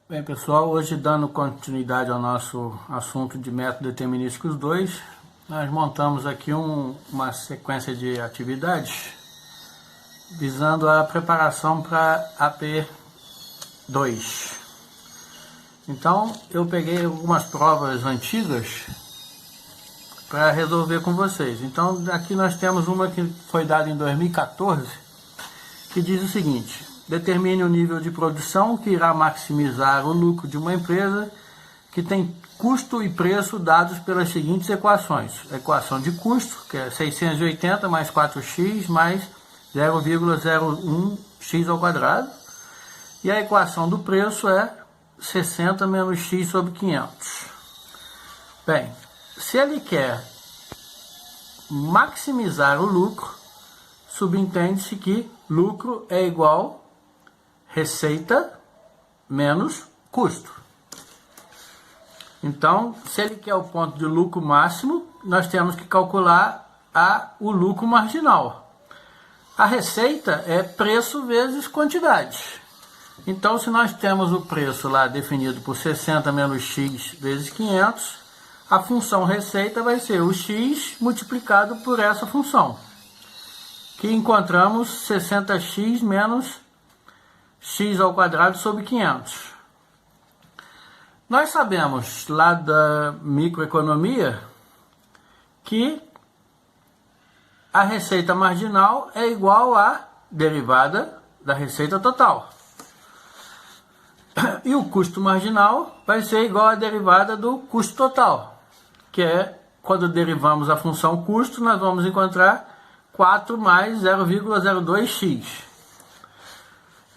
Bem, pessoal, hoje dando continuidade ao nosso assunto de método determinísticos 2, nós montamos aqui uma sequência de atividades visando a preparação para AP2. Então, eu peguei algumas provas antigas para resolver com vocês. Então, aqui nós temos uma que foi dada em 2014, que diz o seguinte: determine o nível de produção que irá maximizar o lucro de uma empresa que tem custo e preço dados pelas seguintes equações. A equação de custo, que é 680 mais 4x mais 0,01x ao quadrado. E a equação do preço é 60 menos x sobre 500. Bem, se ele quer maximizar o lucro, subentende-se que lucro é igual receita menos custo. Então, se ele quer o ponto de lucro máximo, nós temos que calcular o lucro marginal. A receita é preço vezes quantidade. Então, se nós temos o preço lá definido por 60 menos x vezes 500, a função receita vai ser o x multiplicado por essa função, que encontramos 60x menos x ao quadrado sobre 500. Nós sabemos lá da microeconomia que a receita marginal é igual à derivada da receita total. E o custo marginal vai ser igual à derivada do custo total, que é quando derivamos a função custo, nós vamos encontrar 4 mais 0,02x.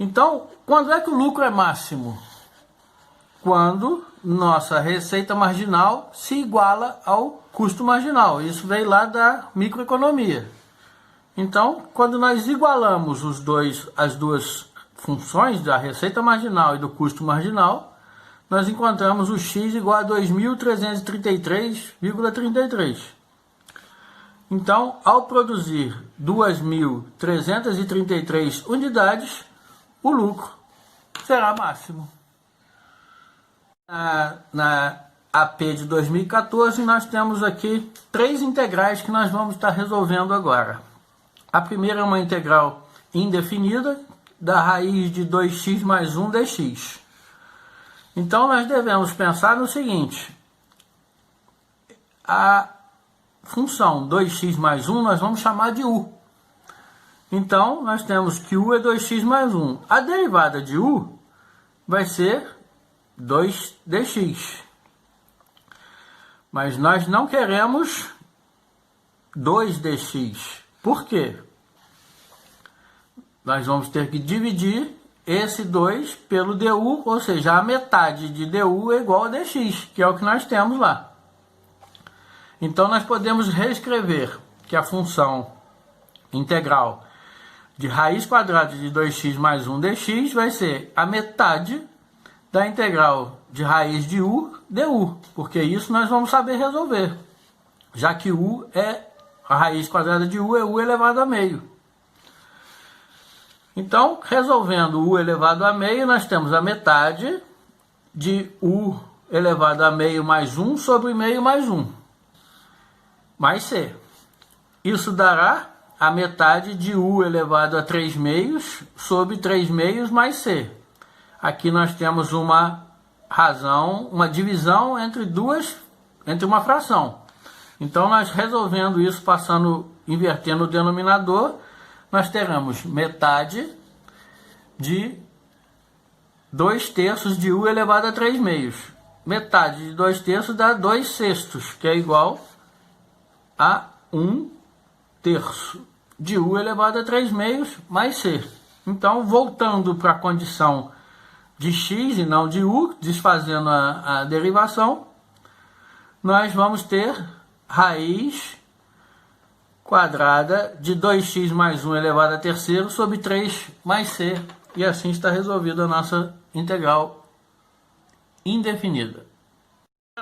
Então, quando é que o lucro é máximo? Quando nossa receita marginal se iguala ao custo marginal. Isso veio lá da microeconomia. Então, quando nós igualamos as duas funções, da receita marginal e do custo marginal, nós encontramos o x igual a 2.333,33. Então, ao produzir 2.333 unidades, o lucro será máximo. Na AP de 2014, nós temos aqui 3 integrais que nós vamos estar resolvendo agora. A primeira é uma integral indefinida da raiz de 2x mais 1 dx. Então, nós devemos pensar no seguinte: a função 2x mais 1 nós vamos chamar de u. Então, nós temos que u é 2x mais 1. A derivada de u vai ser 2dx. Mas nós não queremos 2dx. Por quê? Nós vamos ter que dividir esse 2 pelo du, ou seja, a metade de du é igual a dx, que é o que nós temos lá. Então, nós podemos reescrever que a função integral de raiz quadrada de 2x mais 1 dx vai ser a metade da integral de raiz de u du, porque isso nós vamos saber resolver, já que a raiz quadrada de u é u elevado a meio. Então, resolvendo u elevado a meio, nós temos a metade de u elevado a meio mais 1 sobre meio mais 1, mais c. Isso dará a metade de u elevado a 3 meios sobre 3 meios mais c. Aqui nós temos uma divisão entre uma fração. Então, nós resolvendo isso, invertendo o denominador, nós teremos metade de 2/3 de u elevado a 3 meios. Metade de 2/3 dá 2/6, que é igual a 1/3 de u elevado a 3 meios mais c. Então, voltando para a condição de x e não de u, desfazendo a derivação, nós vamos ter raiz quadrada de 2x mais 1 elevado a terceiro sobre 3 mais c. E assim está resolvida a nossa integral indefinida.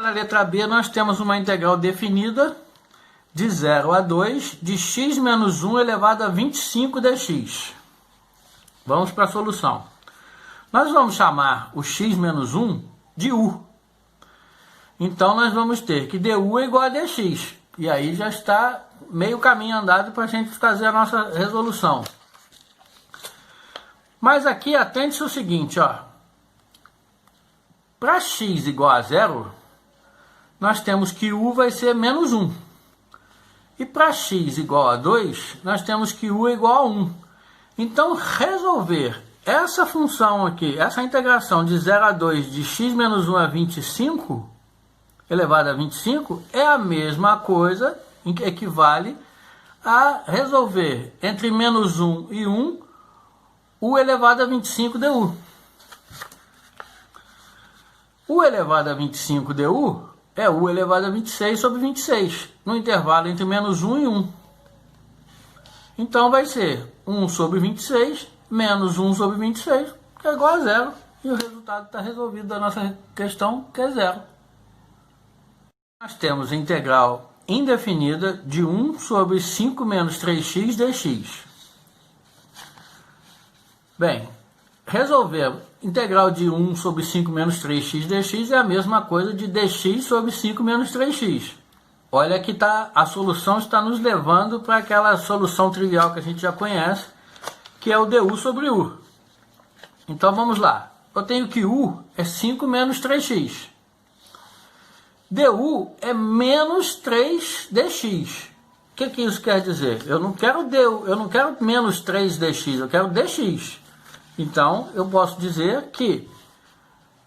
Na letra B, nós temos uma integral definida de 0 a 2 de x menos 1 elevado a 25 dx. Vamos para a solução. Nós vamos chamar o x menos 1 de u. Então, nós vamos ter que du é igual a dx. E aí já está meio caminho andado para a gente fazer a nossa resolução. Mas aqui, atente-se o seguinte, ó. Para x igual a 0, nós temos que u vai ser menos 1. E para x igual a 2, nós temos que u é igual a 1. Então, resolver essa função aqui, essa integração de 0 a 2 de x menos 1 a 25, elevado a 25, é a mesma coisa, equivale a resolver entre menos 1 e 1, u elevado a 25 du. U elevado a 25 du é u elevado a 26 sobre 26, no intervalo entre menos 1 e 1. Então vai ser 1 sobre 26 menos 1 sobre 26, que é igual a 0. E o resultado está resolvido da nossa questão, que é 0. Nós temos a integral indefinida de 1 sobre 5 menos 3x dx. Bem, resolver integral de 1 sobre 5 menos 3x dx é a mesma coisa de dx sobre 5 menos 3x. Olha que a solução está nos levando para aquela solução trivial que a gente já conhece, que é o du sobre u. Então vamos lá. Eu tenho que u é 5 menos 3x. du é menos 3 dx. O que isso quer dizer? Eu não quero menos 3 dx, eu quero dx. Então, eu posso dizer que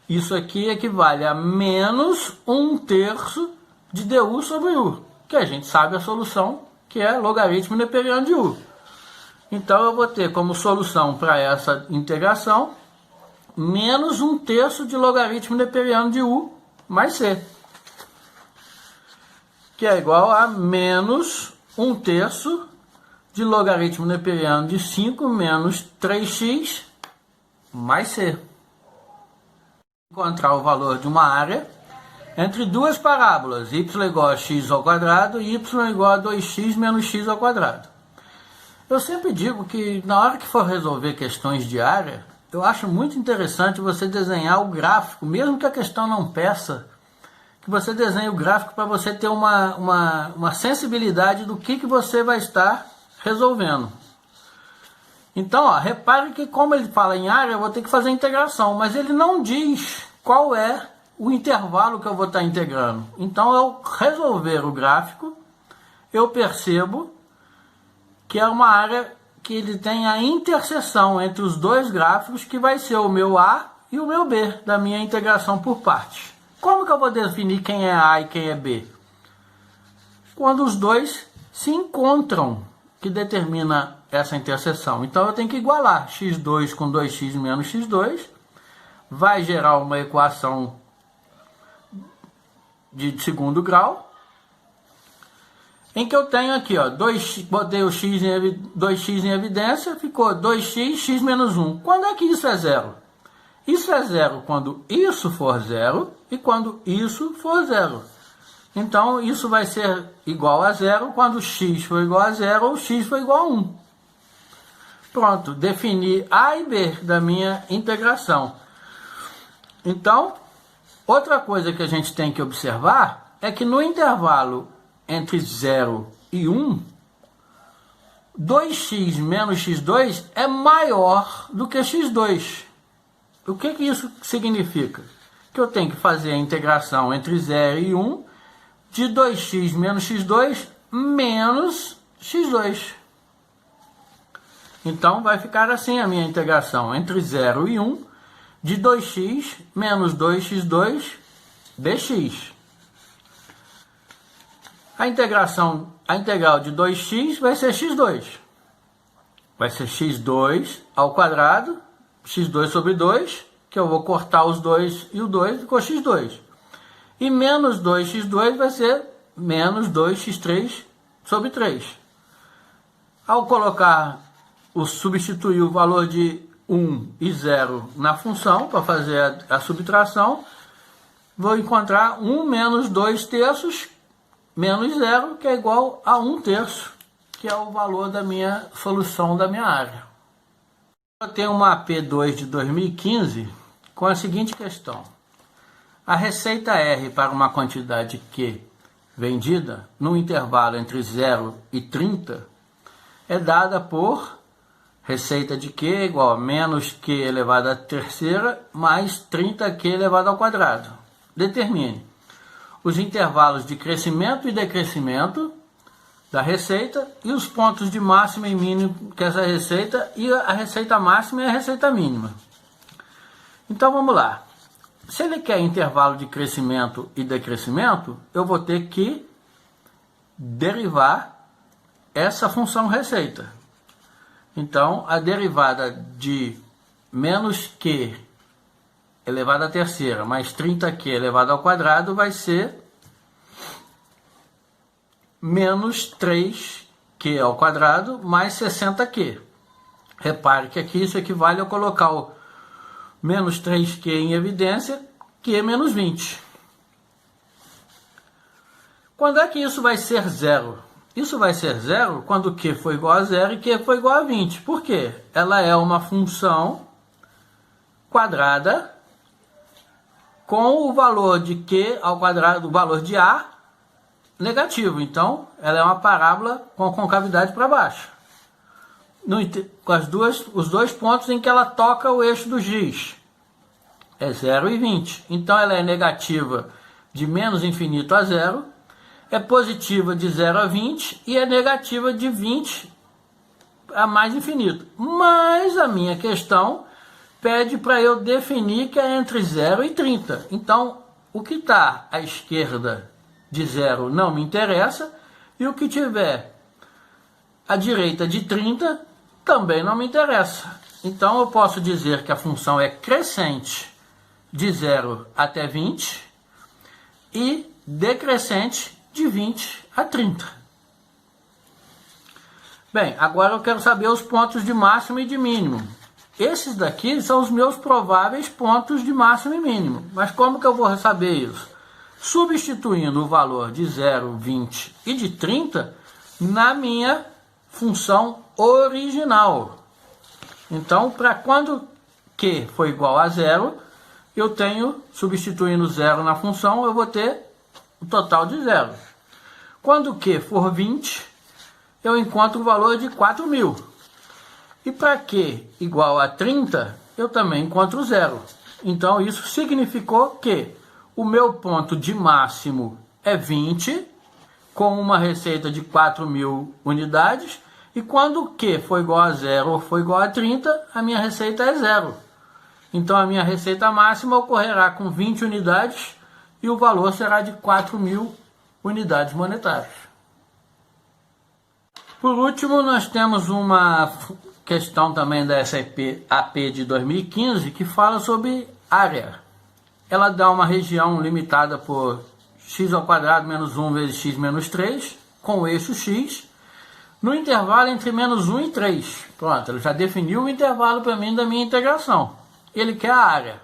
isso aqui equivale a menos 1/3 de du sobre u, que a gente sabe a solução, que é logaritmo neperiano de u. Então, eu vou ter como solução para essa integração menos 1/3 de logaritmo neperiano de u mais c, que é igual a menos 1/3 de logaritmo neperiano de 5 menos 3x mais c. Encontrar o valor de uma área entre duas parábolas, y igual a x ao quadrado e y igual a 2x menos x ao quadrado. Eu sempre digo que na hora que for resolver questões de área, eu acho muito interessante você desenhar o gráfico, mesmo que a questão não peça, que você desenhe o gráfico para você ter uma sensibilidade do que você vai estar resolvendo. Então, ó, repare que como ele fala em área, eu vou ter que fazer a integração, mas ele não diz qual é o intervalo que eu vou estar integrando. Então, eu resolver o gráfico, eu percebo que é uma área que ele tem a interseção entre os dois gráficos, que vai ser o meu A e o meu B, da minha integração por partes. Como que eu vou definir quem é A e quem é B? Quando os dois se encontram, que determina essa interseção. Então eu tenho que igualar x2 com 2x menos x2, vai gerar uma equação de segundo grau, em que eu tenho aqui, ó, botei o 2x em evidência, ficou 2x, x menos 1. Quando é que isso é zero? Isso é zero quando isso for zero e quando isso for zero. Então, isso vai ser igual a zero quando x for igual a zero ou x for igual a 1. Pronto, defini A e B da minha integração. Então, outra coisa que a gente tem que observar é que no intervalo entre 0 e 1, 2x menos x2 é maior do que x2. O que isso significa? Que eu tenho que fazer a integração entre 0 e 1 de 2x menos x2 menos x2. Então, vai ficar assim a minha integração entre 0 e 1 de 2x menos 2x2 dx. A integral de 2x vai ser x2. Vai ser x2 ao quadrado, x2 sobre 2, que eu vou cortar os 2 e o 2, ficou x2. E menos 2x2 vai ser menos 2x3 sobre 3. Ao substituir o valor de 1 e 0 na função, para fazer a subtração, vou encontrar 1 menos 2/3 menos 0, que é igual a 1/3, que é o valor da minha solução da minha área. Eu tenho uma AP2 de 2015 com a seguinte questão. A receita R para uma quantidade Q vendida num intervalo entre 0 e 30 é dada por receita de Q igual a menos Q elevado à terceira mais 30Q elevado ao quadrado. Determine os intervalos de crescimento e decrescimento da receita e os pontos de máximo e mínimo que essa receita e a receita máxima e a receita mínima. Então vamos lá. Se ele quer intervalo de crescimento e decrescimento, eu vou ter que derivar essa função receita. Então a derivada de menos Q elevado à terceira mais 30Q elevado ao quadrado vai ser menos 3Q ao quadrado mais 60Q. Repare que aqui isso equivale a colocar o menos 3Q em evidência, Q menos 20. Quando é que isso vai ser zero? Isso vai ser zero quando Q for igual a zero e Q for igual a 20. Por quê? Ela é uma função quadrada com o valor de Q ao quadrado, o valor de A negativo. Então, ela é uma parábola com concavidade para baixo. Com os dois pontos em que ela toca o eixo do giz. É 0 e 20. Então, ela é negativa de menos infinito a zero, é positiva de 0 a 20 e é negativa de 20 a mais infinito. Mas a minha questão pede para eu definir que é entre 0 e 30. Então, o que está à esquerda de 0 não me interessa, e o que tiver à direita de 30 também não me interessa. Então eu posso dizer que a função é crescente de 0 até 20 e decrescente de 20 a 30. Bem, agora eu quero saber os pontos de máximo e de mínimo. Esses daqui são os meus prováveis pontos de máximo e mínimo. Mas como que eu vou saber isso? Substituindo o valor de 0, 20 e de 30 na minha função original. Então, para quando Q for igual a zero, eu tenho, substituindo 0 na função, eu vou ter o total de 0. Quando Q for 20, eu encontro o valor de 4.000. E para Q igual a 30, eu também encontro 0. Então, isso significou que o meu ponto de máximo é 20, com uma receita de 4.000 unidades, e quando Q for igual a 0 ou for igual a 30, a minha receita é 0. Então a minha receita máxima ocorrerá com 20 unidades e o valor será de 4.000 unidades monetárias. Por último, nós temos uma questão também da SAP AP de 2015 que fala sobre área. Ela dá uma região limitada por x ao quadrado menos 1 vezes x menos 3, com o eixo x, no intervalo entre menos 1 e 3. Pronto, ele já definiu o intervalo para mim da minha integração. Ele quer a área.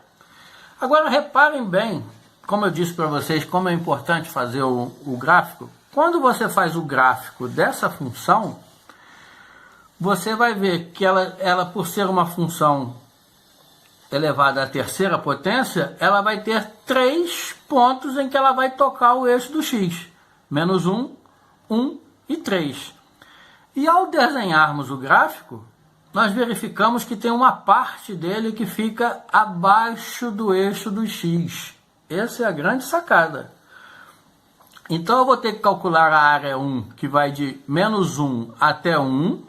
Agora, reparem bem, como eu disse para vocês, como é importante fazer o gráfico. Quando você faz o gráfico dessa função, você vai ver que ela por ser uma função elevada à terceira potência, ela vai ter 3 pontos em que ela vai tocar o eixo do x. Menos 1, 1 e 3. E ao desenharmos o gráfico, nós verificamos que tem uma parte dele que fica abaixo do eixo do x. Essa é a grande sacada. Então eu vou ter que calcular a área 1, que vai de menos 1 até 1,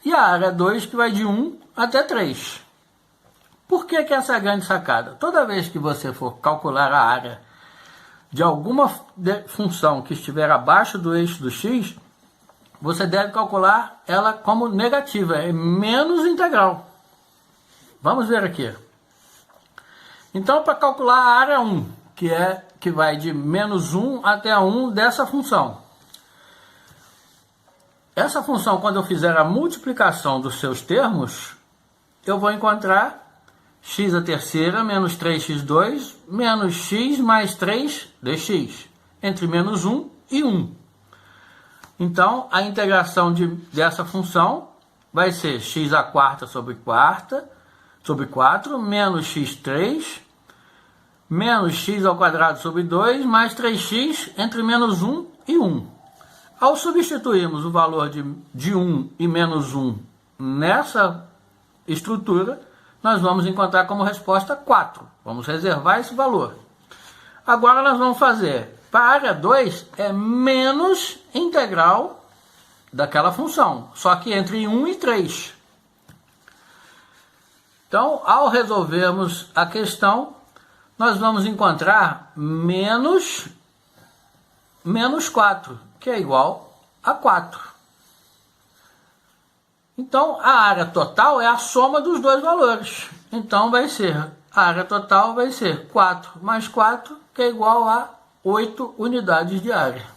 e a área 2, que vai de 1 até 3. Por que essa é a grande sacada? Toda vez que você for calcular a área de alguma função que estiver abaixo do eixo do x, você deve calcular ela como negativa, é menos integral. Vamos ver aqui. Então, para calcular a área 1, que vai de menos 1 até 1 dessa função. Essa função, quando eu fizer a multiplicação dos seus termos, eu vou encontrar x à terceira menos 3x2 menos x mais 3 dx, entre menos 1 e 1. Então, a integração dessa função vai ser x à quarta sobre 4, menos x3, menos x ao quadrado sobre 2, mais 3x entre menos 1 e 1. Ao substituirmos o valor de 1 e menos 1 nessa estrutura, nós vamos encontrar como resposta 4. Vamos reservar esse valor. Agora nós vamos fazer, para a área 2, é menos integral daquela função, só que entre 1 e 3. Então, ao resolvermos a questão, nós vamos encontrar menos 4, que é igual a 4. Então, a área total é a soma dos dois valores. Então, a área total vai ser 4 mais 4, que é igual a 8 unidades de área.